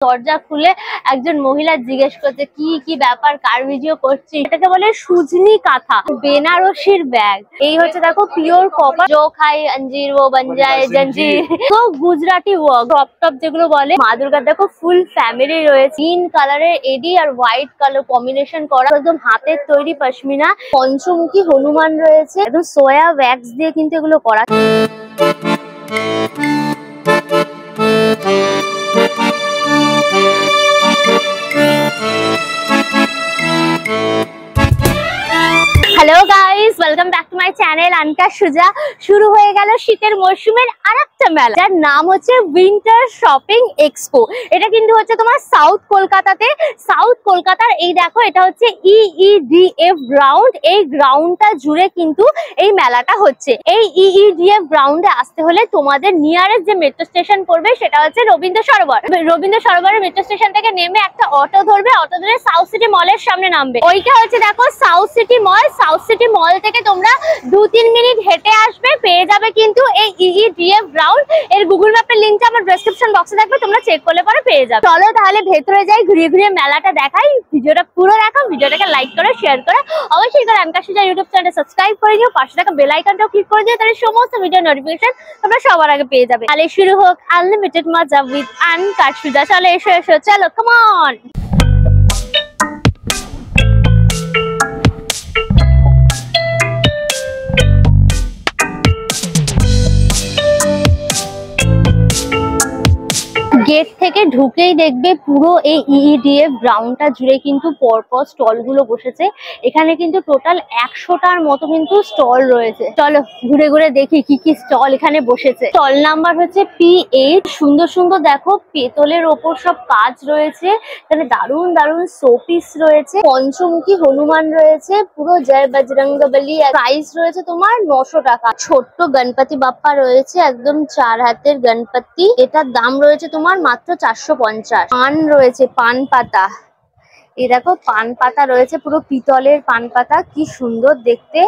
দরজা খুলে একজন মহিলা জিজ্ঞেস করছে কি কি ব্যাপার, কার ভিডিও করছি। এটাকে বলে সুজনি কাঁথা, বেনারসির ব্যাগ। এই হচ্ছে দেখো পিওর কপার, জো খাই अंजीर वो बन जाए जंजीर। তো গুজরাটি ওয়ার্ক টপ টপ যেগুলো বলে। মা দুর্গার দেখো ফুল ফ্যামিলি রয়েছে, গ্রিন কালারের এডি আর হোয়াইট কালার কম্বিনেশন করা, একদম হাতের তৈরি পশমিনা। পঞ্চমুখী হনুমান রয়েছে, একদম সোয়া ওয়্যাক্স দিয়ে কিন্তু এগুলো করা। Hello guys, welcome back to my channel Anka Suja. শুরু হয়ে গেল শীতের মরশুমের আরেকটা মেলা, যার নাম হচ্ছে উইন্টার শপিং এক্সপো। এটা কিন্তু হচ্ছে তোমার সাউথ কলকাতাতে। সাউথ কলকাতার এই দেখো, এটা হচ্ছে EEDF গ্রাউন্ড। এই গ্রাউন্ডটা জুড়ে কিন্তু এই মেলাটা হচ্ছে। এই EEDF গ্রাউন্ডে আসতে হলে তোমাদের নিয়ারেস্ট যে মেট্রো স্টেশন পড়বে সেটা হচ্ছে রবীন্দ্র সরোবর। রবীন্দ্র সরোবরের মেট্রো স্টেশন থেকে নেমে একটা অটো ধরবে, অটো ধরে সাউথ সিটি মলের সামনে নামবে। ওইটা হচ্ছে দেখো সাউথ সিটি মল। সাউথ সিটি মল থেকে তোমরা 2-3 মিনিট হেঁটে আসবে, পেয়ে যাবে কিন্তু এই EEDF গ্রাউন্ড। এর গুগল ম্যাপের লিংকটা আমার ডেসক্রিপশন বক্সে থাকবে, তোমরা চেক করলে পরে পেয়ে যাবে। চলো তাহলে ভেতরে যাই, ঘুরিয়ে ঘুরিয়ে মেলাটা দেখাই। ভিডিওটা পুরো দেখো, ভিডিওটাকে লাইক করে শেয়ার করে অবশ্যই করে আনকা সুজা ইউটিউব চ্যানেলটা সাবস্ক্রাইব করে নিও, পাশে থাকা বেল আইকনটাও ক্লিক করে দিও, তাহলে সমস্ত ভিডিও নোটিফিকেশন তোমরা সবার আগে পেয়ে যাবে। তাহলে শুরু হোক আনলিমিটেড মজা উইথ আনকা সুজা। চলো এসো এসো, চলো কাম অন। গেট থেকে ঢুকেই দেখবে পুরো এই EEDF গ্রাউন্ডটা জুড়ে কিন্তু পরপর স্টল গুলো বসেছে। এখানে কিন্তু টোটাল 100টার মতো কিন্তু স্টল রয়েছে। চলো ঘুরে ঘুরে দেখি কি কি স্টল এখানে বসেছে। স্টল নাম্বার হচ্ছে P8। সুন্দর সুন্দর দেখো পেতলের ওপর সব কাজ রয়েছে। এখানে দারুন দারুন শোপিস রয়েছে, পঞ্চমুখী হনুমান রয়েছে, পুরো জয় বজরংবলী। প্রাইস রয়েছে তোমার 900 টাকা। ছোট্ট গণপতি বাপ্পা রয়েছে, একদম 4 হাতের গণপতি। এটার দাম রয়েছে তোমার মাত্র 450। পান রয়েছে, পান পাতা। এই দেখো পান পাতা রয়েছে, পুরো পিতলের পান পাতা, কি সুন্দর দেখতে।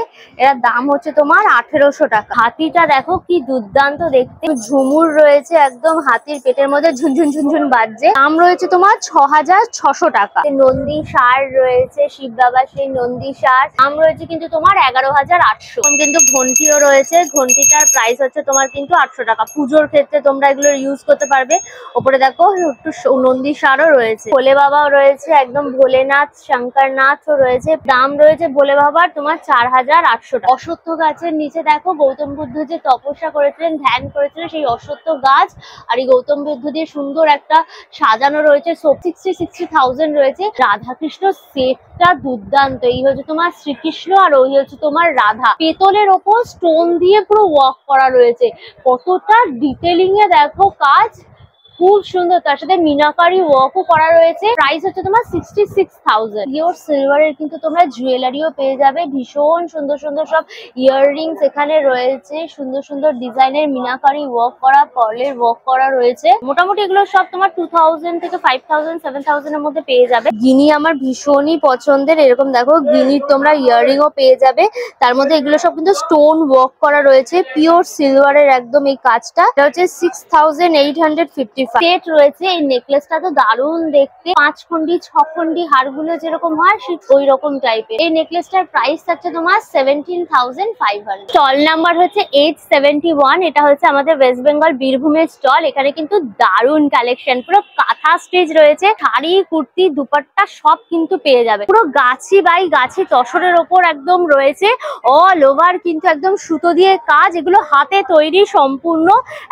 এর দাম হচ্ছে তোমার 1800 টাকা। হাতিটা দেখো কি দুর্দান্ত দেখতে। ঝুমুর রয়েছে, একদম হাতির পেটের মধ্যে ঝুনঝুন ঝুনঝুন বাজছে। দাম রয়েছে তোমার 6600 টাকা। নন্দী ষাঁড় রয়েছে, শিব বাবা সেই নন্দী ষাঁড়, দাম রয়েছে কিন্তু তোমার 11800। কিন্তু ঘন্টিও রয়েছে, ঘন্টিটার প্রাইস হচ্ছে তোমার কিন্তু 800 টাকা। পুজোর ক্ষেত্রে তোমরা এগুলো ইউজ করতে পারবে। ওপরে দেখো একটু নন্দী ষাঁড়ও রয়েছে, ভোলে বাবাও রয়েছে, একদম ভোলেনাথ শঙ্করনাথও রয়েছে। দাম রয়েছে ভোলে বাবার তোমার 4800 টাকা। অশ্বত্থ গাছের নিচে দেখো গৌতম বুদ্ধ যে তপস্যা করেছিলেন, ধ্যান করেছিলেন, সেই অশ্বত্থ গাছ আর এই গৌতম বুদ্ধ দিয়ে সুন্দর একটা সাজানো রয়েছে। 60,000 রয়েছে। রাধাকৃষ্ণ সেটটা দুর্দান্ত। এই হচ্ছে তোমার শ্রীকৃষ্ণ আর ওই হচ্ছে তোমার রাধা। পেতলের ওপর স্টোন দিয়ে পুরো ওয়ার্ক করা রয়েছে। কতটা ডিটেলিং এ দেখো কাজ, খুব সুন্দর। তার সাথে মিনাকারি ওয়ার্কও করা রয়েছে। প্রাইস হচ্ছে তোমার 66,000। পিওর সিলভারের কিন্তু তোমরা জুয়েলারিও পেয়ে যাবে। ভীষণ সুন্দর সুন্দর সব ইয়াররিংস এখানে রয়েছে, সুন্দর সুন্দর ডিজাইনের মিনাকারি ওয়ার্ক করা, পার্লের ওয়ার্ক করা রয়েছে। মোটামুটি এগুলো সব তোমার 2000 থেকে 5000 7000 এর মধ্যে পেয়ে যাবে। গিনি আমার ভীষণই পছন্দের। এরকম দেখো গিনির তোমরা ইয়াররিংও পেয়ে যাবে। তার মধ্যে এগুলো সব কিন্তু স্টোন ওয়ার্ক করা রয়েছে, পিওর সিলভারের একদম এই কাজটা। এটা হচ্ছে 6850। সেট রয়েছে। এই নেকলেসটা তো দারুণ দেখতে, 5 খন্ডি 6 খন্ডি হারগুলো যেরকম হয় ঠিক ওই রকম টাইপের। এই নেকলেসটার প্রাইস থাকছে তোমার 17,500। স্টল নাম্বার হচ্ছে 871। এটা হচ্ছে আমাদের ওয়েস্ট বেঙ্গল বীরভূমের স্টল। এখানে কিন্তু দারুণ কালেকশন, পুরো কাঁথা স্টিচ রয়েছে, শাড়ি কুর্তি দুপাট্টা সব কিন্তু পেয়ে যাবে। পুরো গাছি বাই গাছি তসরের ওপর একদম রয়েছে। অল ওভার কিন্তু একদম সুতো দিয়ে কাজ, এগুলো হাতে তৈরি সম্পূর্ণ,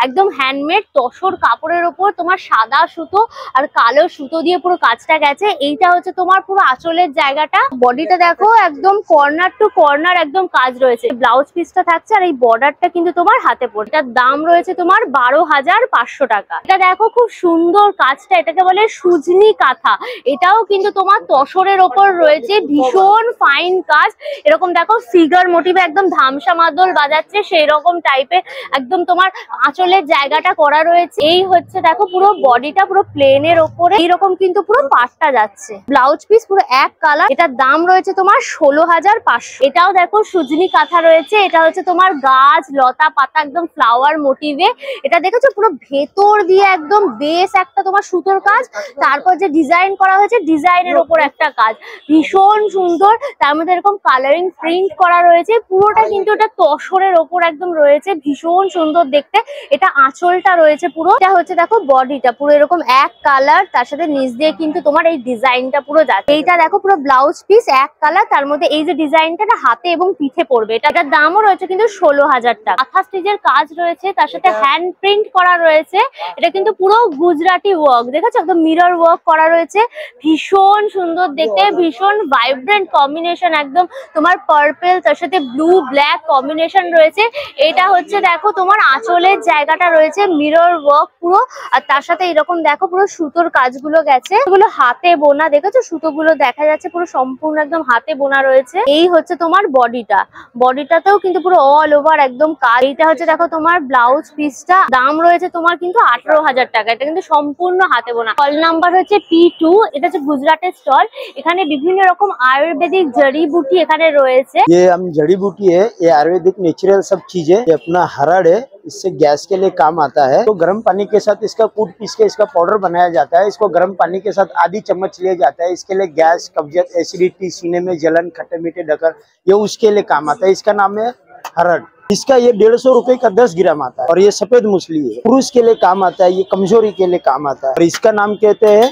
একদম হ্যান্ডমেড তসর কাপড়ের ওপর তোমার সাদা সুতো আর কালো সুতো দিয়ে পুরো কাজটা গেছে। এইটা হচ্ছে তোমার পুরো আঁচলের জায়গাটা। বডিটা দেখো একদম কর্নার টু কর্নার একদম কাজ রয়েছে। ব্লাউজ পিসটা থাকছে আর এই বর্ডারটা কিন্তু তোমার হাতে পড়ে। এটার দাম রয়েছে তোমার 12,500 টাকা। এটা দেখো খুব সুন্দর কাজটা, এটাকে বলে সুজনি কাঁথা। এটাও কিন্তু তোমার তসরের ওপর রয়েছে, ভীষণ ফাইন কাজ। এরকম দেখো ফিগার মোটিভে একদম ধামসা মাদল বাজাচ্ছে সেই রকম টাইপের একদম তোমার আঁচলের জায়গাটা করা রয়েছে। এই হচ্ছে দেখো পুরো বডিটা পুরো প্লেনের ওপরে এইরকম কিন্তু পুরো পাটটা যাচ্ছে। ব্লাউজ পিস পুরো এক কালার, এটার দাম রয়েছে তোমার 16,500। এটাও দেখো সুজনি কাঁথা রয়েছে, এটা হচ্ছে তোমার গাছ লতা পাতা একদম ফ্লাওয়ার মোটিভে। এটা দেখেছো পুরো ভেতর দিয়ে একদম বেস একটা তোমার সুতোর কাজ, তারপর যে ডিজাইন করা হয়েছে ডিজাইনের ওপর একটা কাজ, ভীষণ সুন্দর। তার মধ্যে এরকম কালারিং প্রিন্ট করা রয়েছে, পুরোটা কিন্তু এটা তসরের ওপর একদম রয়েছে, ভীষণ সুন্দর দেখতে। এটা আঁচলটা রয়েছে পুরো, এটা হচ্ছে দেখো বডিটা পুরো এরকম এক কালার, তার সাথে নিচ দিয়ে কিন্তু তোমার এই ডিজাইনটা পুরো যাচ্ছে। এইটা দেখো পুরো ব্লাউজ পিস এক কালার, তার মধ্যে এই যে ডিজাইনটা হাতে এবং পিঠে পড়বে। এটার দামও রয়েছে কিন্তু 16,000 টাকা। আঠা স্টিচের কাজ রয়েছে, তার সাথে হ্যান্ড প্রিন্ট করা রয়েছে। এটা কিন্তু পুরো গুজরাটি ওয়ার্ক, দেখেছো একদম মিরর ওয়ার্ক করা রয়েছে, ভীষণ সুন্দর দেখতে, ভীষণ ভাইব্রেন্ট কম্বিনেশন, একদম তোমার পার্পল তার সাথে ব্লু ব্ল্যাক কম্বিনেশন রয়েছে। এটা হচ্ছে দেখো তোমার আঁচলের জায়গাটা রয়েছে মিরর ওয়ার্ক পুরো, আর তার সাথে এরকম দেখো পুরো সুতোর কাজগুলো গেছে, এগুলো হাতে বোনা, দেখেছো সুতোগুলো দেখা যাচ্ছে পুরো সম্পূর্ণ একদম হাতে বোনা রয়েছে। এই হচ্ছে তোমার বডিটা, বডিটাতেও কিন্তু পুরো অল ওভার একদম কাজ। এইটা হচ্ছে দেখো তোমার ব্লাউজ পিসটা, দাম রয়েছে তোমার কিন্তু 18,000 টাকা। এটা কিন্তু সম্পূর্ণ হাতে বোনা। স্টল নাম্বার হচ্ছে P2, এটা হচ্ছে গুজরাটের স্টল। এখানে বিভিন্ন রকম আয়ুর্বেদিক जड़ी बूटी এখানে রয়েছে। ये हम जड़ी बूटी है, ये आयुर्वेदिक नेचुरल सब चीजें, ये अपना हरड़ है, इससे गैस के लिए काम आता है। तो गर्म पानी के साथ इसका कूट पीस के इसका पाउडर बनाया जाता है। इसको गर्म पानी के साथ आधी चम्मच लिया जाता है। इसके लिए गैस, कब्जियत, एसिडिटी, सीने में जलन, खट्टे मीठे डकर, ये उसके लिए काम आता है। इसका नाम है हरड़। इसका ये 150 रुपए का 10 ग्राम आता है। और ये सफेद मूसली है, पुरुष के लिए काम आता है, ये कमजोरी के लिए काम आता है। और इसका नाम कहते हैं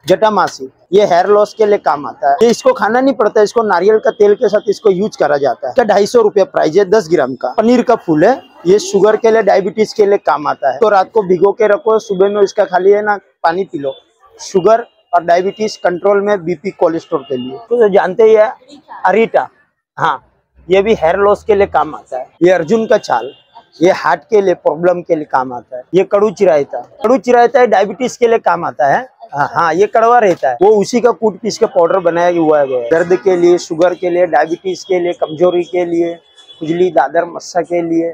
जटामासी, ये हेयर लॉस के लिए काम आता है। ये इसको खाना नहीं पड़ता है, इसको नारियल का तेल के साथ इसको यूज करा जाता है। इसका 250 रुपया प्राइस है 10 ग्राम का। पनीर का फूल है, ये शुगर के लिए, डायबिटीज के लिए काम आता है। तो रात को भिगो के रखो, सुबह में इसका खाली है ना पानी पी लो, शुगर और डायबिटीज कंट्रोल में, बीपी कोलेस्ट्रॉल के लिए। तो जानते ही है अरीटा, हाँ ये भी हेयर लॉस के लिए काम आता है। ये अर्जुन का छाल, ये हार्ट के लिए प्रॉब्लम के लिए काम आता है। ये कड़ू चिरायता है, डायबिटीज के लिए काम आता है। हाँ ये कड़वा रहता है, वो उसी का कूट पीस के पाउडर बनाया हुआ है। दर्द के लिए, शुगर के लिए, डायबिटीज के लिए, कमजोरी के लिए, खुजली, दादर, मस्सा के लिए।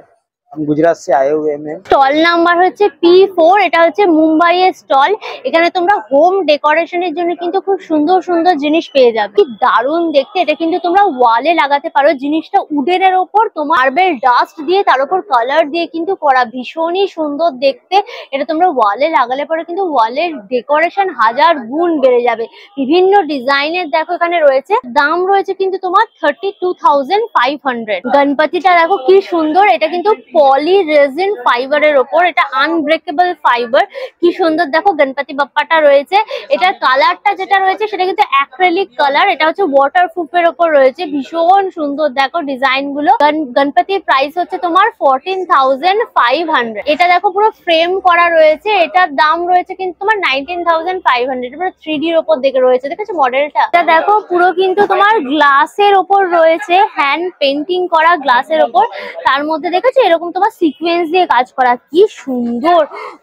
हम गुजरात से आए हुए हैं। স্টল নাম্বার হচ্ছে P4, এটা হচ্ছে মুম্বাইয়ের স্টল। এখানে তোমরা হোম ডেকোরেশনের জন্য কিন্তু খুব সুন্দর সুন্দর জিনিস পেয়ে যাবে, কি দারুণ দেখতে। এটা কিন্তু তোমরা ওয়ালে লাগাতে পারো, জিনিসটা উডেনের ওপর তোমার মার্বেল ডাস্ট দিয়ে তার উপর কালার দিয়ে কিন্তু করা, ভীষণই সুন্দর দেখতে। এটা তোমরা ওয়ালে লাগালে পরে কিন্তু ওয়ালের ডেকোরেশন 1000 গুণ বেড়ে যাবে। বিভিন্ন ডিজাইনের দেখো এখানে রয়েছে, দাম রয়েছে কিন্তু তোমার 32,500। গণপতিটা দেখো কি সুন্দর, এটা কিন্তু পলি রেজিন ফাইবারের ওপর, এটা আনব্রেকেবল ফাইবার, কি সুন্দর দেখো গণপতি বাপ্পাটা রয়েছে। এটার কালারটা যেটা রয়েছে সেটা কিন্তু অ্যাক্রিলিক কালার, এটা হচ্ছে ওয়াটারপ্রুফের ওপর রয়েছে, ভীষণ সুন্দর দেখো ডিজাইন গুলো। গণপতির প্রাইস হচ্ছে তোমার 14,500। এটা দেখো পুরো ফ্রেম করা রয়েছে, এটার দাম রয়েছে কিন্তু তোমার 19,500। পুরো 3D এর ওপর দেখে রয়েছে, দেখেছো মডেলটা। এটা দেখো পুরো কিন্তু তোমার গ্লাসের ওপর রয়েছে, হ্যান্ড পেন্টিং করা গ্লাসের ওপর, তার মধ্যে দেখেছো এরকম তোমার সিকোয়েন্স দিয়ে কাজ করা, কি সুন্দর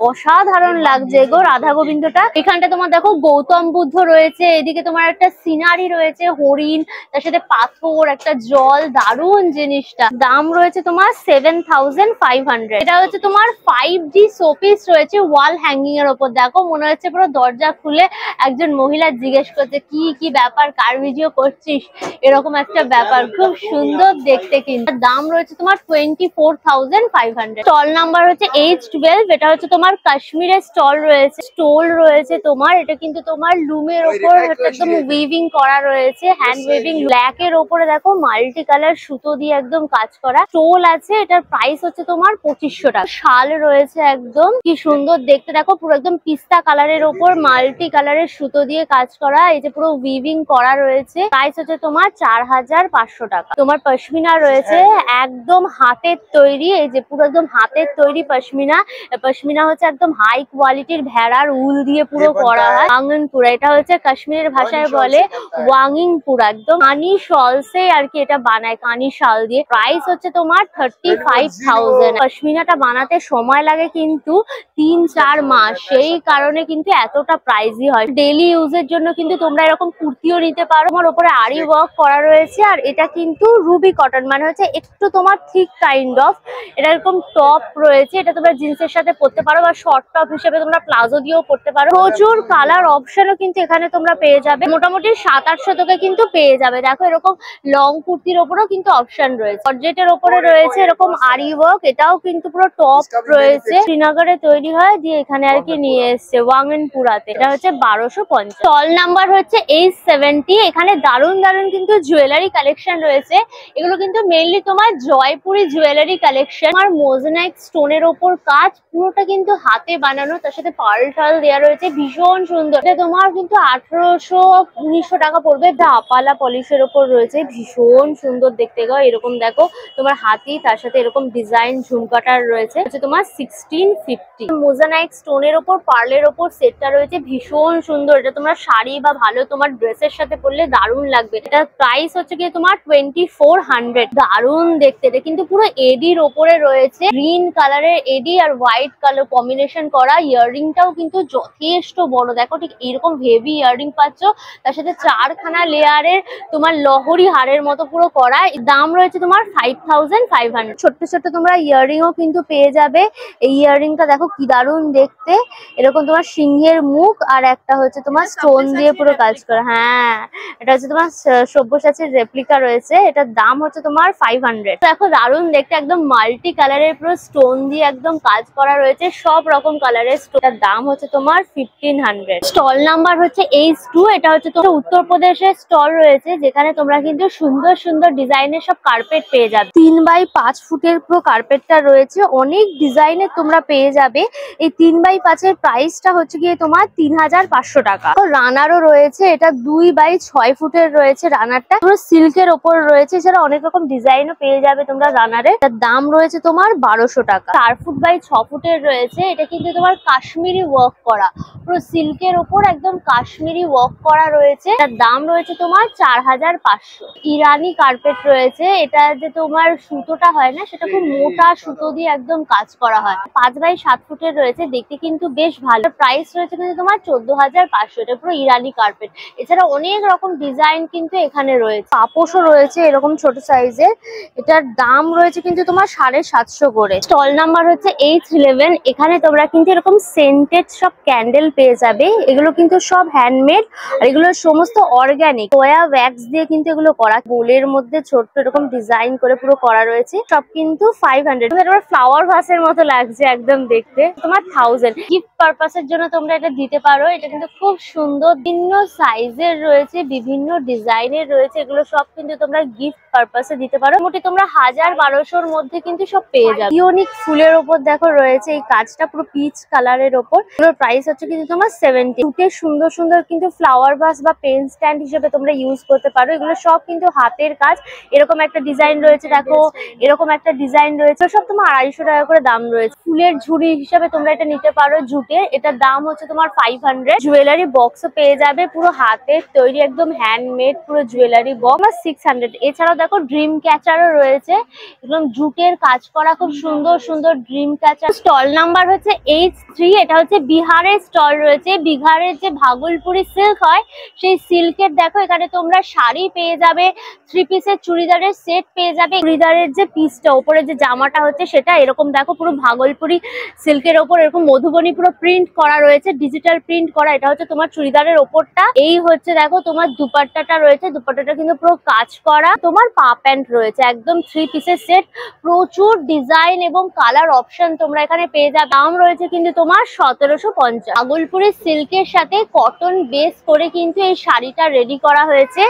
অসাধারণ লাগছে গো রাধা গোবিন্দটা। এখানটা তোমার দেখো গৌতম বুদ্ধ রয়েছে, এদিকে তোমার একটা সিনারি রয়েছে, হরিণ, তার সাথে পাথর, একটা জল, দারুণ জিনিসটা। দাম রয়েছে তোমার 7,500। এটা হচ্ছে তোমার 5D শোপিস রয়েছে ওয়াল হ্যাঙ্গিং এর ওপর, দেখো মনে হচ্ছে পুরো দরজা খুলে একজন মহিলা জিজ্ঞেস করছে কি কি ব্যাপার, কার ভিডিও করছিস, এরকম একটা ব্যাপার, খুব সুন্দর দেখতে। কিন্তু দাম রয়েছে তোমার 24,500। স্টল নাম্বার হচ্ছে H12, এটা হচ্ছে তোমার কাশ্মীরের স্টল রয়েছে, স্টোল রয়েছে তোমার। এটা কিন্তু তোমার লুমের ওপর একদম উইভিং করা রয়েছে, হ্যান্ড উইভিং, ব্ল্যাক এর ওপরে দেখো মাল্টি কালার সুতো দিয়ে একদম কাজ করা স্টোল আছে। এটার প্রাইস হচ্ছে তোমার 2500 টাকা। শাল রয়েছে একদম, কি সুন্দর দেখতে দেখো, পুরো একদম পিস্তা কালারের ওপর মাল্টি কালারের সুতো দিয়ে কাজ করা, এই যে পুরো উইভিং করা রয়েছে। প্রাইস হচ্ছে তোমার 4,500 টাকা। তোমার পশমিনা রয়েছে একদম হাতের তৈরি, এই যে পুরো একদম হাতের তৈরি পশমিনা। পশমিনা হচ্ছে একদম হাই কোয়ালিটির ভেড়ার উল দিয়ে পুরো করা হয়। ওয়াঙ্গিংপুরা, এটা হচ্ছে কাশ্মীরের ভাষায় বলে ওয়াঙ্গিংপুরা, একদম কানি শলসে আর কি এটা বানায়, কানি শাল দিয়ে। প্রাইস হচ্ছে তোমার 35,000। পশমিনাটা বানাতে সময় লাগে কিন্তু 3-4 মাস, সেই কারণে কিন্তু এতটা প্রাইসই হয়। ডেইলি ইউজের জন্য কিন্তু তোমরা এরকম কুর্তিও নিতে পারো। আমার উপরে আরি ওয়ার্ক করা রয়েছে, আর এটা কিন্তু রুবি কটন, মানে হচ্ছে একটু তোমার থিক কাইন্ড অফ। এটা এরকম টপ রয়েছে, এটা তোমরা জিন্সের সাথে পরতে পারো বা শর্ট টপ হিসেবে তোমরা প্লাজো দিয়েও পরতে পারো। প্রচুর কালার অপশনও কিন্তু এখানে তোমরা পেয়ে যাবে, মোটামুটি 700-800 টাকা কিন্তু পেয়ে যাবে। দেখো এরকম লং কুর্তির ওপরেও কিন্তু অপশন রয়েছে, জর্জেটের ওপরে রয়েছে এরকম আরি ওয়ার্ক, এটাও কিন্তু পুরো টপ রয়েছে, শ্রীনগরে তৈরি হয় দিয়ে এখানে আর কি নিয়ে এসছে ওয়াংনপুরাতে। এটা হচ্ছে 1250। স্টল নাম্বার হচ্ছে 870। এখানে দারুন দারুন কিন্তু জুয়েলারি কালেকশন রয়েছে, এগুলো কিন্তু মেইনলি তোমার জয়পুরি জুয়েলারি কালেকশন। আর মোজানাইক স্টোনের ওপর কাজ, পুরোটা কিন্তু হাতে বানানো, তার সাথে পার্ল টাল দেওয়া রয়েছে, ভীষণ সুন্দর। এটা তোমার কিন্তু 1800-1900 টাকা পড়বে। ধাপালা পলিশের ওপর রয়েছে, ভীষণ সুন্দর দেখতে গো। এরকম দেখো তোমার হাতি, তার সাথে এরকম ডিজাইন ঝুমকাটার রয়েছে, হচ্ছে তোমার 1650। মোজানাইক স্টোনের ওপর পার্লের ওপর সেটটা রয়েছে, ভীষণ সুন্দর। এটা তোমার শাড়ি বা ভালো তোমার ড্রেসের সাথে পরলে দারুণ লাগবে। এটা প্রাইস হচ্ছে কি তোমার 2400। দারুণ দেখতে। এটা কিন্তু পুরো এডির ওপরে রয়েছে, গ্রিন কালারের এডি আর হোয়াইট কালার কম্বিনেশন করা। ইয়াররিংটাও কিন্তু যথেষ্ট বড়, দেখো ঠিক এরকম হেভি ইয়াররিং পাচ্ছ, তার সাথে 4খানা লেয়ারের তোমার লহরি হারের মতো পুরো করা। দাম রয়েছে তোমার 5500। ছোট্ট ছোট্ট তোমরা ইয়াররিংও কিন্তু পেয়ে যাবে। এই ইয়াররিংটা দেখো কি দারুণ দেখতে, এরকম তোমার সিংহের মুখ আর একটা হচ্ছে তোমার স্টোন দিয়ে পুরো কাজ করা। হ্যাঁ, এটা হচ্ছে তোমার সব্যসাচীর রেপ্লিকা রয়েছে, এটার দাম হচ্ছে তোমার 500। দেখো দারুণ দেখতে, একদম মাল্টি কালারের পুরো স্টোন দিয়ে একদম কাজ করা রয়েছে, সব রকম কালারের। এটার দাম হচ্ছে তোমার 1500। স্টল নাম্বার হচ্ছে H2। এটা হচ্ছে তোমার উত্তরপ্রদেশের স্টল রয়েছে, যেখানে তোমরা কিন্তু সুন্দর সুন্দর ডিজাইনের সব কার্পেট পেয়ে যাবে। 3x5 ফুটের পুরো কার্পেটটা রয়েছে, অনেক ডিজাইনের তোমরা পেয়ে যাবে। এই 3x5 এর প্রাইসটা হচ্ছে গিয়ে তোমার 3500 টাকা। রানারও রয়েছে, এটা 2x6 ফুটের রয়েছে রানারটা, পুরো সিল্কের ওপর রয়েছে। এছাড়া অনেক রকম ডিজাইনও পেয়ে যাবে তোমরা রানারে। তার দাম রয়েছে তোমার 1200 টাকা। 4 ফুট বাই 6 ফুটের রয়েছে, এটা কিন্তু তোমার কাশ্মীরি ওয়ার্ক করা, পুরো সিল্কের ওপর একদম কাশ্মীরি ওয়ার্ক করা রয়েছে। তার দাম রয়েছে তোমার 4500। ইরানি কার্পেট রয়েছে, এটা যে তোমার সুতোটা হয় না, সেটা খুব মোটা সুতো দিয়ে একদম কাজ করা হয়। 5x7 ফুটের রয়েছে, দেখতে কিন্তু বেশ ভালো। প্রাইস রয়েছে কিন্তু তোমার 14500। এটা পুরো ইরানি কার্পেট। এছাড়া অনেক রকম ডিজাইন কিন্তু এখানে রয়েছে, পাপোশও রয়েছে এরকম ছোট সাইজের। এটার দাম রয়েছে কিন্তু তোমার 750 করে। স্টল নাম্বার হচ্ছে H11। এখানে তোমরা কিন্তু এরকম সেন্টেড সব ক্যান্ডেল পেয়ে যাবে, এগুলো কিন্তু সব হ্যান্ডমেড আর এগুলো সমস্ত অর্গানিক সোয়া ওয়্যাক্স দিয়ে কিন্তু এগুলো করা। বোলের মধ্যে ছোট্ট এরকম ডিজাইন করে পুরো করা রয়েছে, সব কিন্তু 500। ফ্লাওয়ার ভাসের মতো লাগছে একদম দেখতে, তোমার 1000। গিফট পারপাসের জন্য তোমরা এটা দিতে পারো। এটা কিন্তু খুব সুন্দর, বিভিন্ন সাইজের রয়েছে, বিভিন্ন ডিজাইনের রয়েছে, এগুলো সব কিন্তু তোমরা গিফট পারপাসে দিতে পারো। মোটামুটি তোমরা 1000-1200-র মধ্যে কিন্তু সব পেয়ে যাবে। ইউনিক ফুলের ওপর দেখো রয়েছে এই কাজটা, পুরো পিচ কালারের ওপর। এগুলোর প্রাইস হচ্ছে কিন্তু তোমার 70। দুটো সুন্দর সুন্দর কিন্তু ফ্লাওয়ার ভাস বা পেন স্ট্যান্ড হিসেবে তোমরা ইউজ করতে পারো। এগুলো সব কিন্তু হাতের কাজ। এরকম একটা ডিজাইন রয়েছে, দেখো এরকম একটা ডিজাইন রয়েছে, সব তোমার 250 টাকা করে দাম রয়েছে। ফুলের ঝুড়ি হিসাবে তোমরা এটা নিতে পারো জুটের, এটার দাম হচ্ছে তোমার 500। জুয়েলারি বক্সও পেয়ে যাবে, পুরো হাতের তৈরি একদম হ্যান্ডমেড পুরো জুয়েলারি বক্স 600। এছাড়াও দেখো ড্রিম ক্যাচারও রয়েছে, একদম জুটের কাজ করা খুব সুন্দর সুন্দর ড্রিম ক্যাচার। স্টল নাম্বার হচ্ছে H3। এটা হচ্ছে বিহারের স্টল রয়েছে। বিহারের যে ভাগলপুরি সিল্ক হয়, সেই সিল্কের দেখো এখানে তোমরা শাড়ি পেয়ে যাবে, 3 পিসের চুড়িদারের সেট পেয়ে যাবে। চুড়িদারের যে পিসটা ওপরে যে জামাটা হচ্ছে সেটা এরকম দেখো পুরো ভাগলপুরি সিল্কের ওপর এরকম মধুবনী পুরো প্রিন্ট করা রয়েছে, ডিজিটাল প্রিন্ট করা। এটা হচ্ছে তোমার চুড়িদারের ওপরটা। এই হচ্ছে দেখো তোমার দুপাট্টাটা রয়েছে, দুপাট্টাটা কিন্তু পুরো কাজ করা। তোমার পা প্যান্ট রয়েছে, একদম 3 পিসের সেট, প্রচুর ডিজাইন এবং কালার অপশন তোমরা এখানে পেয়ে যাবে। দাম রয়েছে কিন্তু তোমার 1750। ভাগলপুরি সিল্কের সাথে কটন বেস করে কিন্তু এই শাড়িটা রেডি করা হয়েছে।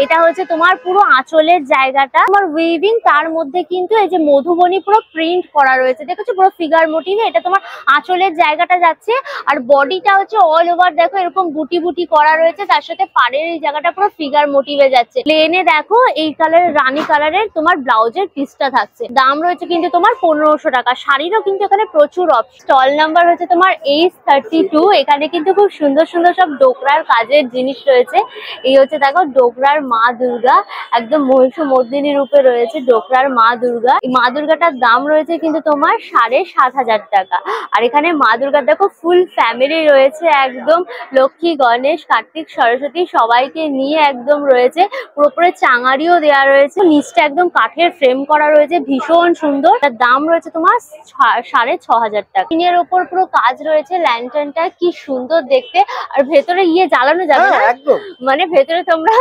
এটা হচ্ছে তোমার পুরো আঁচলের জায়গাটা তোমার উইভিং, তার মধ্যে কিন্তু এই যে মধুবনী পুরো প্রিন্ট করা রয়েছে, দেখেছো পুরো ফিগার মোটিভে। এটা তোমার আঁচলের জায়গাটা যাচ্ছে, আর বডিটা হচ্ছে অল ওভার দেখো এরকম বুটি বুটি করা রয়েছে, তার সাথে পাড়ের এই জায়গাটা পুরো ফিগার মোটিভে যাচ্ছে। প্লেনে দেখো এই কালারের রানী কালারের তোমার ব্লাউজের পিসটা থাকছে। দাম রয়েছে কিন্তু তোমার 1500 টাকা। শাড়িরও কিন্তু এখানে প্রচুর অপশন। স্টল নাম্বার হচ্ছে তোমার H32। এখানে কিন্তু খুব সুন্দর সুন্দর সব ডোকরার কাজের জিনিস রয়েছে। এই হচ্ছে দেখো ডোকরার মা দুর্গা, একদম মহিষমর্দিনী রূপে রয়েছে ডোকরার মা দুর্গা। এই মা দুর্গাটার দাম রয়েছে কিন্তু তোমার 7500 টাকা। আর এখানে মা দুর্গার দেখো ফুল ফ্যামিলি রয়েছে, একদম লক্ষ্মী, গণেশ, কার্তিক, সরস্বতী সবাইকে নিয়ে একদম রয়েছে। পুরোপুরি চাঙারিও দেওয়া রয়েছে, নিচটা একদম কাঠের ফ্রেম করা রয়েছে, ভীষণ সুন্দর সুন্দর, তার দাম রয়েছে তোমার 6,500 টাকা। টিনের ওপর পুরো কাজ রয়েছে, ল্যান্টার্নটা কি সুন্দর দেখতে। আর ভেতরে জ্বালানো যাবে না, একদম মানে ভেতরে তোমরা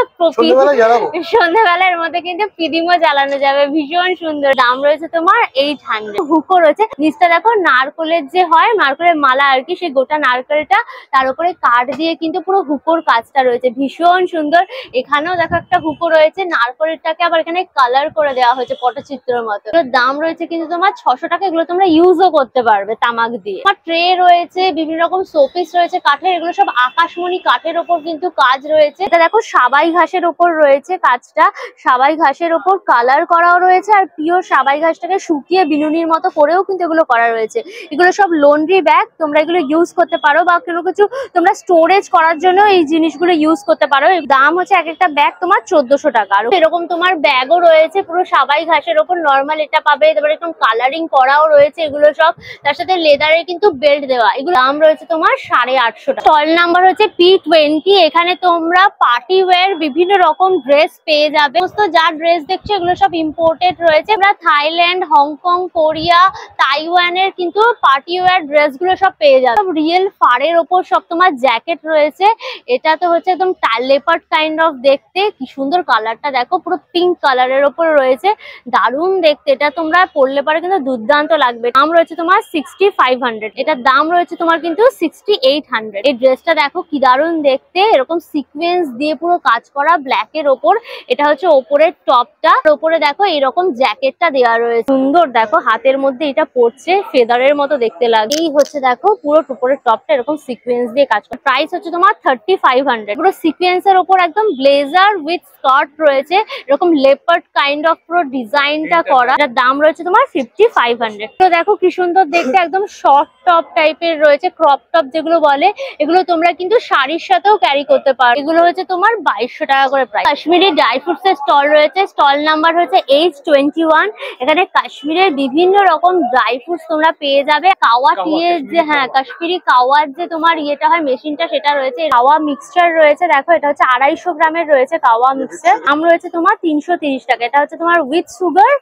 সন্ধ্যাবেলার মধ্যে কিন্তু পিদিমও জ্বালানো যাবে, ভীষণ সুন্দর। দাম রয়েছে তোমার 800। হুকো রয়েছে, নিচটা দেখো নারকলের যে হয় নারকলের মালা আর কি, সেই গোটা নারকেলটা তার উপরে কাঠ দিয়ে কিন্তু পুরো হুকোর কাজটা রয়েছে, ভীষণ সুন্দর। এখানেও দেখো একটা হুকো রয়েছে, নারকলটাকে আবার এখানে কালার করে দেওয়া হয়েছে পটচিত্রের মতো। দাম রয়েছে কিন্তু তোমার 600 টাকা। এগুলো তোমরা ইউজও করতে পারবে তামাক দিয়ে। তোমার ট্রে রয়েছে, বিভিন্ন রকম শোপিস রয়েছে কাঠের, এগুলো সব আকাশমণি কাঠের ওপর কিন্তু কাজ রয়েছে। এটা দেখো সাবাই ঘাসের ওপর রয়েছে কাজটা, সাবাই ঘাসের ওপর কালার করাও রয়েছে, আর পিওর সাবাই ঘাসটাকে শুকিয়ে বিনুনির মতো করেও কিন্তু এগুলো করা রয়েছে। এগুলো সব লন্ড্রি ব্যাগ, তোমরা এগুলো ইউজ করতে পারো, বা কোনো কিছু তোমরা স্টোরেজ করার জন্য এই জিনিসগুলো ইউজ করতে পারো। দাম হচ্ছে এক একটা ব্যাগ তোমার 1400 টাকা। আর এরকম তোমার ব্যাগও রয়েছে পুরো সাবাই ঘাসের ওপর, নর্মাল এটা পাবে, তারপরে একদম কালারিং করাও রয়েছে এগুলো সব, তার সাথে লেদারের কিন্তু বেল্ট দেওয়া। এগুলো দাম রয়েছে তোমার 850 টাকা। স্টল নাম্বার হচ্ছে P20। এখানে তোমরা পার্টি ওয়্যার বিভিন্ন রকম ড্রেস পেয়ে যাবে। সমস্ত যা ড্রেস দেখছো এগুলো সব ইম্পোর্টেড রয়েছে। আমরা থাইল্যান্ড, হংকং, কোরিয়া, তাইওয়ানের কিন্তু পার্টি ওয়্যার ড্রেস গুলো সব পেয়ে যাবে। সব রিয়েল ফারের ওপর সব তোমার জ্যাকেট রয়েছে। এটা তো হচ্ছে একদম লেপার্ড কাইন্ড অফ দেখতে, কি সুন্দর কালারটা দেখো, পুরো পিঙ্ক কালারের ওপর রয়েছে, দারুণ দেখতে। এটা তোমরা পরলে পারে কিন্তু দুর্দান্ত লাগবে। দাম রয়েছে তোমার 6500। এটার দাম রয়েছে তোমার কিন্তু 6800। এই ড্রেসটা দেখো কি দারুণ দেখতে, এরকম সিকোয়েন্স দিয়ে পুরো কাজ করা ব্ল্যাক এর ওপর। এটা হচ্ছে ওপরের টপটা, ওপরে দেখো এরকম জ্যাকেটটা দেওয়া রয়েছে, সুন্দর দেখো হাতের মধ্যে এটা পড়ছে, ফেদারের মতো দেখতে লাগে। এই হচ্ছে দেখো পুরো উপরের টপটা এরকম সিকোয়েন্স দিয়ে কাজ করা। প্রাইস হচ্ছে তোমার 3500। পুরো সিকোয়েন্স এর ওপর একদম ব্লেজার উইথ স্কার্ট রয়েছে, এরকম লেপার্ড কাইন্ড অফ পুরো ডিজাইনটা করা। এটার দাম রয়েছে তোমার 5500। তো দেখো কি সুন্দর দেখতে, একদম শর্ট টপ টাইপের রয়েছে, ক্রপ টপ যেগুলো বলে, এগুলো তোমরা কিন্তু শাড়ির সাথেও ক্যারি করতে পারো। এগুলো হচ্ছে তোমার 2200 টাকা করে প্রাইস। কাশ্মীরি ড্রাই ফ্রুটস এর স্টল রয়েছে, স্টল নাম্বার হচ্ছে H21। এখানে কাশ্মীরের বিভিন্ন রকম ড্রাই ফ্রুটস তোমরা পেয়ে যাবে। কাওয়া টিয়ের যে কাশ্মীরি কাওয়ার যে তোমার ইয়েটা হয় মেশিনটা, সেটা রয়েছে। কাওয়া মিক্সচার রয়েছে, দেখো এটা হচ্ছে 250 গ্রামের রয়েছে কাওয়া মিক্সচার। দাম রয়েছে তোমার 330 টাকা। এটা হচ্ছে তোমার উইথ সুগার,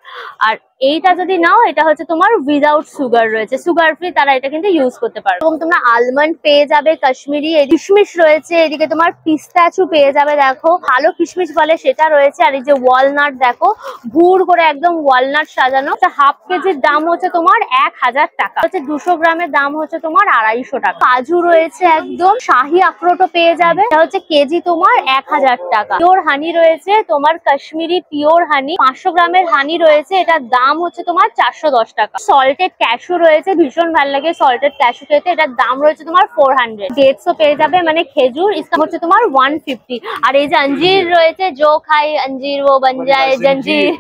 আর এইটা যদি নাও এটা হচ্ছে তোমার উইদাউট সুগার রয়েছে, সুগার ফ্রি, তারা এটা কিন্তু ইউজ করতে পারো। এবং তোমরা আলমন্ড পেয়ে যাবে কাশ্মীরি, কিশমিশ রয়েছে, এদিকে তোমার পিস্তাচু পেয়ে যাবে, দেখো ভালো কিশমিশ বলে সেটা রয়েছে। আর এই যে ওয়ালনাট দেখো, ভুর করে একদম ওয়ালনাট সাজানো। হাফ কেজির দাম হচ্ছে তোমার 1000 টাকা। হচ্ছে 200 গ্রামের দাম হচ্ছে তোমার 250 টাকা। কাজু রয়েছে, একদম শাহি আখরোটও পেয়ে যাবে, এটা হচ্ছে কেজি তোমার 1000 টাকা। পিওর হানি রয়েছে তোমার, কাশ্মীরি পিওর হানি 500 গ্রামের হানি রয়েছে, এটার দাম হচ্ছে তোমার 410 টাকা। সল্টেড ক্যাশু রয়েছে, ভীষণ ভালো লাগে সল্টেড ক্যাশু খেতে, এটার দাম রয়েছে তোমার 400। ডেটসও পেয়ে যাবে, মানে খেজুর, ইসকা হচ্ছে তোমার 150। আর এই যে অঞ্জির রয়েছে, জো খাই অঞ্জির ও বন যায় জঞ্জির,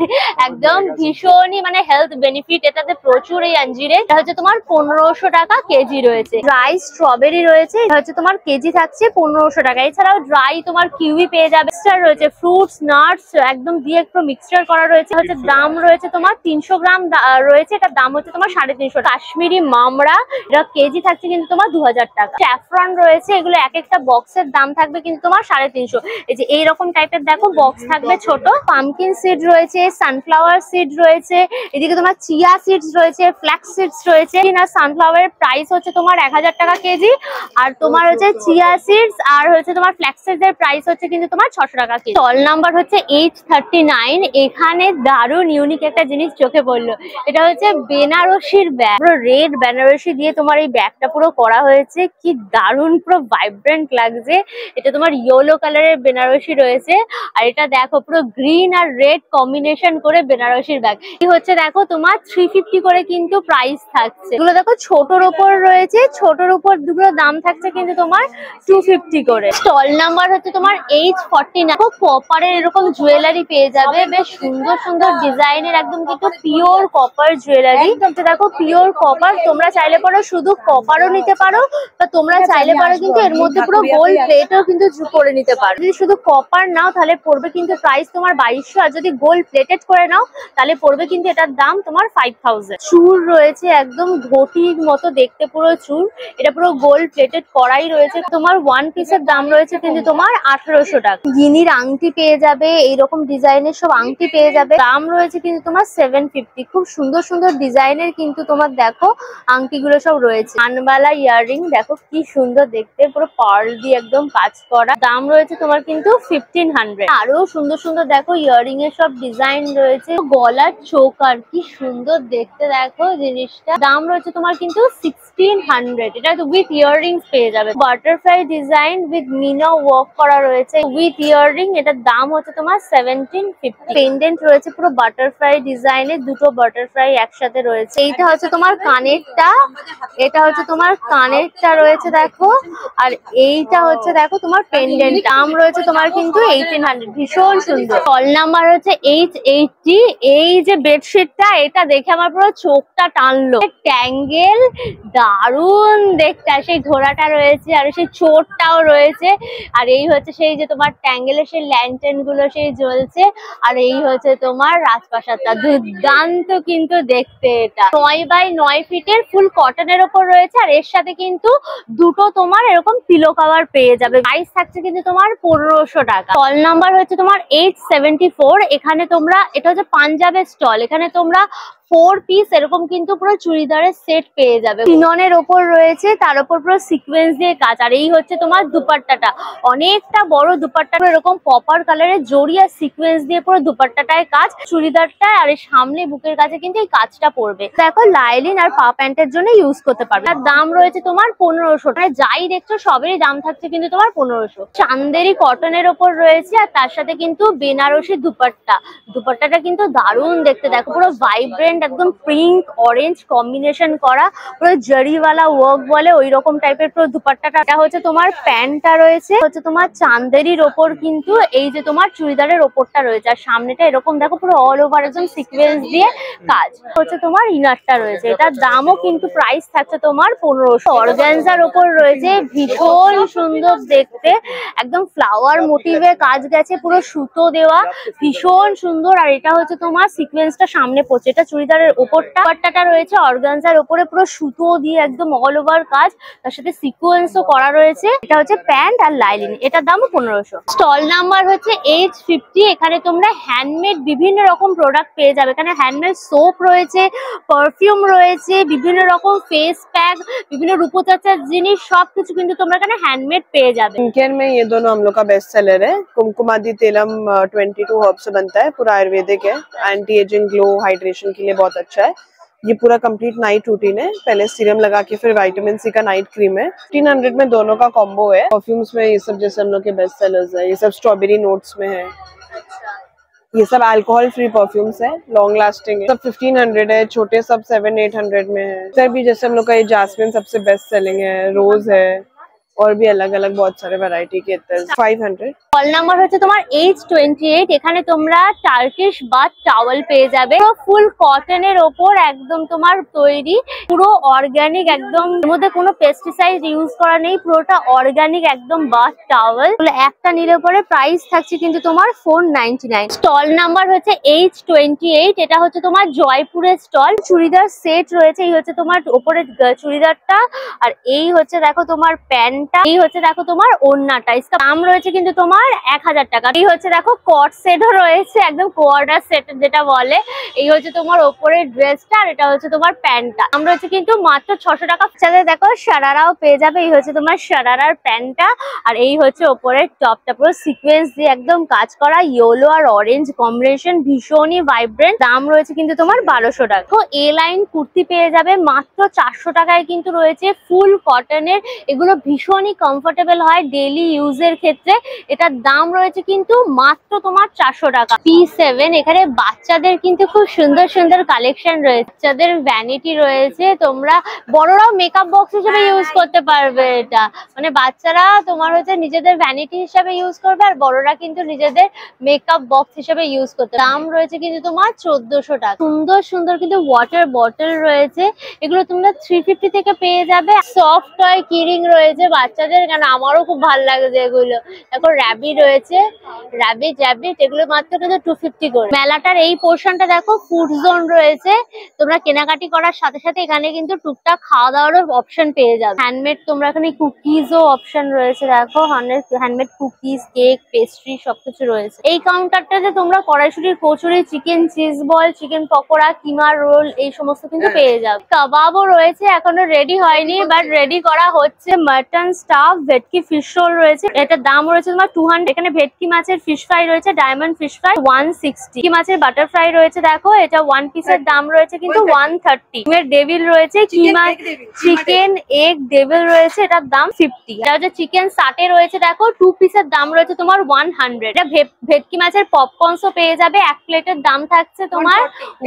একদম ভীষণই মানে হেলথ বেনিফিট এটাতে প্রচুর এই অঞ্জিরে। এটা হচ্ছে তোমার 1500 টাকা কেজি রয়েছে। ড্রাই স্ট্রবেরি রয়েছে, এটা হচ্ছে তোমার কেজি থাকছে 1500 টাকা। এছাড়াও ড্রাই তোমার কিউই পেয়ে যাবে, মিক্সচার রয়েছে, ফ্রুটস নাটস একদম দিয়ে একটু মিক্সচার করা রয়েছে। হচ্ছে দাম রয়েছে তোমার 300 গ্রাম রয়েছে, এটার দাম হচ্ছে তোমার 350। কাশ্মীরি মামড়া, এটা কেজি থাকছে কিন্তু তোমার 2000 টাকা। স্যাফরন রয়েছে, এগুলো এক একটা বক্সের দাম থাকবে কিন্তু তোমার 350। এই যে এইরকম টাইপের দেখো বক্স থাকবে ছোট। পামকিন সিড রয়েছে, সানফ্লাওয়ার সিড রয়েছে, এদিকে তোমার চিয়া সিডস রয়েছে, ফ্ল্যাক্স সিডস রয়েছে। আর সানফ্লাওয়ারের প্রাইস হচ্ছে তোমার 1000 টাকা কেজি, আর তোমার হচ্ছে চিয়া সিডস আর হচ্ছে তোমার ফ্ল্যাক্স সিডস এর প্রাইস হচ্ছে কিন্তু তোমার 600 টাকা কেজি। স্টল নাম্বার হচ্ছে H39। এখানে দারুণ ইউনিক একটা জিনিস চোখে পড়লো, এটা হচ্ছে বেনারসির ব্যাগ, পুরো রেড বেনারসি দিয়ে তোমার এই ব্যাগটা পুরো করা হয়েছে, কি দারুণ পুরো ভাইব্রেন্ট লাগছে। এটা তোমার ইয়েলো কালারের বেনারসি রয়েছে, আর এটা দেখো পুরো গ্রিন আর রেড কম্বিনেশন করে বেনারসির ব্যাগ। কি হচ্ছে দেখো তোমার 350 করে কিন্তু প্রাইস থাকছে। এগুলো দেখো ছোটর উপর রয়েছে, ছোটর উপর দুটো দাম থাকছে কিন্তু তোমার 250 করে। স্টল নাম্বার হচ্ছে তোমার H49। কপারের এরকম জুয়েলারি পেয়ে যাবে, বেশ সুন্দর সুন্দর ডিজাইনের, একদম কিন্তু পিওর কপার জুয়েলারি। দেখো পিওর কপার, তোমরা চাইলে পারো শুধু কপারও নিতে পারো, বা তোমরা চাইলে পারো কিন্তু এর মধ্যে পুরো গোল্ড প্লেটও কিন্তু করে নিতে পারো। যদি শুধু কপার নাও তাহলে পড়বে কিন্তু প্রাইস তোমার 2200, আর যদি গোল্ড প্লেটেড করে নাও তাহলে পড়বে কিন্তু এটার দাম তোমার 5000। চুর রয়েছে, একদম ঘটির মতো দেখতে পুরো চুর, এটা পুরো গোল্ড প্লেটেড করাই রয়েছে। তোমার ওয়ান পিসের দাম রয়েছে কিন্তু তোমার 1800 টাকা। গিনির আংটি পেয়ে যাবে, এইরকম ডিজাইনের সব আংটি পেয়ে যাবে, দাম রয়েছে কিন্তু তোমার 750। 1750। খুব সুন্দর সুন্দর ডিজাইনের কিন্তু তোমার দেখো আংটিগুলো সব রয়েছে। কানবালা ইয়াররিং দেখো কি সুন্দর দেখতে, পুরো পার্ল দিয়ে একদম কাজ করা। দাম রয়েছে তোমার কিন্তু 1500। আরো সুন্দর সুন্দর দেখো ইয়াররিং এর সব ডিজাইন রয়েছে। গলার চোকার কি সুন্দর দেখতে দেখো জিনিসটা। দাম রয়েছে তোমার কিন্তু 1600। এটা উইথ ইয়াররিংস পেয়ে যাবে। Butterfly design with meena work করা রয়েছে উইথ ইয়াররিং। এটার দাম হচ্ছে তোমার 1750। পেন্ডেন্ট রয়েছে পুরো বাটারফ্লাই ডিজাইনের, দুটো বাটারফ্লাই একসাথে রয়েছে। এইটা হচ্ছে তোমার কানেরটা, এটা হচ্ছে তোমার কানেরটা রয়েছে দেখো। আর এইটা হচ্ছে দেখো তোমার পেন্ডেন্ট। দাম রয়েছে তোমার কিন্তু 1800। ভীষণ সুন্দর। কল নাম্বার হচ্ছে 880। এই যে বেডশিটটা, এটা দেখে আমার পুরো চোখটা টানলো। ট্যাঙ্গেল দারুণ দেখতে, আর সেই ঘোড়াটা রয়েছে আর সেই চোরটাও রয়েছে। আর এই হচ্ছে সেই যে তোমার ট্যাঙ্গেলের সেই ল্যান্টেন গুলো সেই জ্বলছে। আর এই হচ্ছে তোমার রাজপ্রাসাদটা, দুর্দান্ত কিন্তু দেখতে। এটা 9x9 ফিটের ফুল কটনের ওপর রয়েছে। আর এর সাথে কিন্তু দুটো তোমার এরকম পিলো কভার পেয়ে যাবে। প্রাইস থাকছে কিন্তু তোমার 1500 টাকা। স্টল নাম্বার হচ্ছে তোমার 874। এখানে তোমরা, এটা হচ্ছে পাঞ্জাবের স্টল, এখানে তোমরা 4 পিস এরকম কিন্তু পুরো চুড়িদারের সেট পেয়ে যাবে। চিননের ওপর রয়েছে, তার উপর পুরো সিকোয়েন্স দিয়ে কাজ। আর এই হচ্ছে তোমার দুপাট্টাটা, অনেকটা বড় দুপাট্টা, এরকম কপার কালারের জড়ি আর সিকোয়েন্স দিয়ে পুরো দুপাট্টাটায় কাজ, চুড়িদারটা আর এই সামনে বুকের কাছে কিন্তু এই কাজটা পড়বে। দেখো লাইলিন আর পা প্যান্টের জন্য ইউজ করতে পারবে। তার দাম রয়েছে তোমার 1500। মানে যাই দেখছো সবেরই দাম থাকছে কিন্তু তোমার 1500। চান্দেরি কটনের ওপর রয়েছে আর তার সাথে কিন্তু বেনারসি দুপাট্টা। দুপাট্টাটা কিন্তু দারুণ দেখতে দেখো, পুরো ভাইব্রেন্ট একদম পিঙ্ক অরেঞ্জ কম্বিনেশন করা, পুরো জরিওয়ালা ওয়ার্ক বলে ওই রকম টাইপের পুরো দুপাট্টাটা। এটা হচ্ছে তোমার প্যান্টটা রয়েছে, হচ্ছে তোমার চান্দেরির ওপর কিন্তু এই যে তোমার চুড়িদারের ওপরটা রয়েছে। আর সামনেটা এরকম দেখো পুরো অল ওভার একদম সিকোয়েন্স দিয়ে কাজ। হচ্ছে তোমার ইনারটা রয়েছে, এটার দামও কিন্তু প্রাইস থাকছে তোমার 1500। অর্গানজার ওপর রয়েছে, ভীষণ সুন্দর দেখতে, একদম ফ্লাওয়ার মোটিভে কাজ গেছে, পুরো সুতো দেওয়া, ভীষণ সুন্দর। আর এটা হচ্ছে তোমার সিকোয়েন্সটা সামনে পড়ছে। এটা চুড়িদারের ওপরটা রয়েছে অর্গানজার ওপরে পুরো সুতো দিয়ে একদম অল ওভার কাজ, তার সাথে সিকোয়েন্সও করা রয়েছে। এটা হচ্ছে প্যান্ট আর লাইলিন, এটার দামও 1500। স্টল নাম্বার হচ্ছে 850। এখানে তোমরা হ্যান্ডমেড বিভিন্ন রকম প্রোডাক্ট পেয়ে যাবে। এখানে হ্যান্ডমেড সোপ রয়েছে, পারফিউম রয়েছে, বিভিন্ন রকম ফেস প্যাক, বিভিন্ন রূপচর্চার জিনিস, সবকিছু কিন্তু তোমরা এখানে হ্যান্ডমেড পেয়ে যাবে। स्किनकेयर में ये दोनों हम लोग का बेस्ट सेलर है। कुमकुमादी तेलम 22 हर्ब से बनता है, पूरा आयुर्वेदिक है, एंटी एजिंग ग्लो हाइड्रेशन के लिए बहुत अच्छा है। ये पूरा कंप्लीट नाइट रूटीन है, पहले सीरम लगा के फिर विटामिन सी का नाइट क्रीम है। 1500 में दोनों का कॉम्बो है। परफ्यूम्स में ये सब जैसे हम लोग के बेस्ट सेलर्स है, ये सब स्ट्रॉबेरी नोट्स में है। ये सब अल्कोहल फ्री परफ्यूम्स है, लॉन्ग लास्टिंग है। सब 1500 है, छोटे सब 700-800 में है। सर भी जैसे हम लोग का ये जास्मिन सबसे बेस्ट सेलिंग है, रोज है, और भी अलग अलग बहुत सारे वैरायटी के इतर 500। কল নাম্বার হচ্ছে তোমার 828। এখানে তোমরা টার্কিশ বাথ টাওয়েল পেয়ে যাবে, ফুল কটনের ওপর একদম তোমার তৈরি, পুরো অর্গানিক একদম, এর মধ্যে কোনো পেস্টিসাইড ইউজ করা নেই, পুরোটা অর্গানিক একদম বাথ টাওয়েল। একটা নিলে পরে প্রাইস থাকছে কিন্তু তোমার 499। স্টল নাম্বার হচ্ছে 828। এটা হচ্ছে তোমার জয়পুরের স্টল। চুড়িদার সেট রয়েছে, এই হচ্ছে তোমার ওপরের চুড়িদারটা, আর এই হচ্ছে দেখো তোমার প্যান্টটা, এই হচ্ছে দেখো তোমার ওড়নাটা। इसका দাম রয়েছে কিন্তু তোমার 1000 টাকা। এই হচ্ছে দেখো কট সেটও রয়েছে, একদম কোয়ার্টার সেট যেটা বলে। এই হচ্ছে তোমার ওপরের ড্রেসটা, আর এটা হচ্ছে তোমার প্যান্টটা। দাম রয়েছে কিন্তু মাত্র 600 টাকা। সাথে দেখো শারারাও পেয়ে যাবে, এই হচ্ছে তোমার শারারার প্যান্টটা, আর এই হচ্ছে ওপরের টপটা, পুরো সিকোয়েন্স দিয়ে একদম কাজ করা, ইয়েলো আর অরেঞ্জ কম্বিনেশন, ভীষণই ভাইব্রেন্ট। দাম রয়েছে কিন্তু তোমার 1200 টাকা। তো এ লাইন কুর্তি পেয়ে যাবে মাত্র 400 টাকায় কিন্তু রয়েছে, ফুল কটনের। এগুলো ভীষণই কমফোর্টেবল হয় ডেইলি ইউজের ক্ষেত্রে। এটার দাম রয়েছে কিন্তু মাত্র তোমার 400 টাকা। P7, এখানে বাচ্চাদের কিন্তু খুব সুন্দর সুন্দর কালেকশন রয়েছে। বাচ্চাদের ভ্যানিটি রয়েছে, তোমরা বড়রাও মেকআপ বক্স হিসেবে ইউজ করতে পারবে। এটা মানে বাচ্চারা তোমার হচ্ছে নিজেদের ভ্যানিটি হিসেবে ইউজ করবে, আর বড়রা কিন্তু নিজেদের মেকআপ বক্স হিসেবে ইউজ করতে। দাম রয়েছে কিন্তু তোমার 1400 টাকা। সুন্দর সুন্দর কিন্তু ওয়াটার বটল রয়েছে, এগুলো তোমরা 350 থেকে পেয়ে যাবে। সফট টয় কিরিং রয়েছে বাচ্চাদের, কেন আমারও খুব ভালো লাগে যেগুলো। দেখো র্যাবিট রয়েছে, র্যাবিট এগুলো মাত্র কিন্তু 250 করে। মেলাটার এই পোর্শনটা দেখো ফুড জোন রয়েছে, তোমরা কেনাকাটি করার সাথে সাথে এখানে কিন্তু টুকটাক খাওয়া দাওয়ারও অপশন পেয়ে যাবে। হ্যান্ডমেড তোমরা এখানে কুকিজও অপশন রয়েছে, দেখো হ্যান্ডমেড কুকিজ, কেক, পেস্ট্রি সবকিছু রয়েছে। এই কাউন্টারটাতে তোমরা কড়াইশুটির kachori, chicken cheese ball, chicken pakora, keema roll এই সমস্ত কিন্তু পেয়ে যাবে। কাবাবও রয়েছে, এখনো রেডি হয়নি বাট রেডি করা হচ্ছে। মাটন স্টাফ, ভেটকি ফিশ রোল রয়েছে, এটার দাম রয়েছে তোমার 200। এখানে ভেটকি মাছের ফিশ ফ্রাই রয়েছে, ডায়মন্ড ফিশ ফ্রাই 160। কি মাছের বাটার ফ্রাই রয়েছে, দেখো এটা 1 পিসের দাম রয়েছে কিন্তু 130। ডিমের ডেভিল রয়েছে, কিমা চিকেন এগ ডেভিল রয়েছে, এটার দাম 50। এটা হচ্ছে চিকেন সাটে রয়েছে, দেখো 2 পিসের দাম রয়েছে তোমার 100। এটা ভেটকি মাছের পপকর্নসও পেয়ে যাবে, এক প্লেটের দাম থাকছে তোমার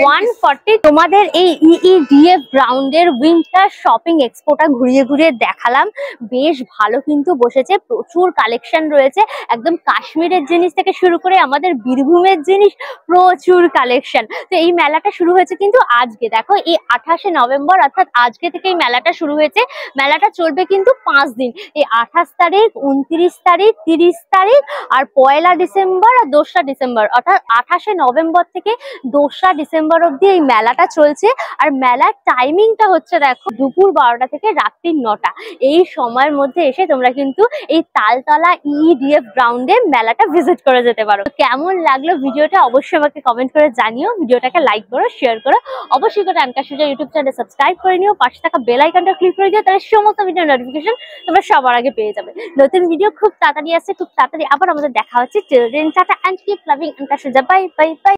140। তোমাদের এই EEDF গ্রাউন্ডের উইন্টার শপিং এক্সপোটা ঘুরিয়ে ঘুরিয়ে দেখালাম, বেশ ভালো কিন্তু বসেছে, প্রচুর কালেকশন রয়েছে, একদম কাশ্মীরের জিনিস থেকে শুরু করে আমাদের বীরভূমের জিনিস, প্রচুর কালেকশন। তো এই মেলাটা শুরু হয়েছে কিন্তু আজকে, দেখো এই 28শে নভেম্বর অর্থাৎ আজকে থেকে এই মেলাটা শুরু হয়েছে। মেলাটা চলবে কিন্তু 5 দিন, এই 28 তারিখ, 29 তারিখ, 30 তারিখ আর 1লা ডিসেম্বর আর 2রা ডিসেম্বর, অর্থাৎ 28শে নভেম্বর থেকে 2রা ডিসেম্বর অব্দি এই মেলাটা চলছে। আর মেলার টাইমিংটা হচ্ছে দেখো দুপুর 12টা থেকে রাত্রি 9টা। এই সময়ের মধ্যে এসে তোমরা কিন্তু এই তালতলা EEDF গ্রাউন্ডে মেলাটা ভিজিট করে যেতে পারো। কেমন লাগলো ভিডিওটা অবশ্যই আমাকে কমেন্ট করে জানিও, ভিডিওটাকে লাইক করো, শেয়ার করো, অবশ্যই করে আনকা সুজা ইউটিউব চ্যানেল সাবস্ক্রাইব করে নিও, পাশে থাকা বেল আইকনটা ক্লিক করে দিও, তাহলে সমস্ত ভিডিও নোটিফিকেশন তোমরা সবার আগে পেয়ে যাবে। নতুন ভিডিও খুব তাড়াতাড়ি আসছে, খুব তাড়াতাড়ি আবার আমাদের দেখা হচ্ছে। Till then tata and keep loving Anka Suja, bye bye by.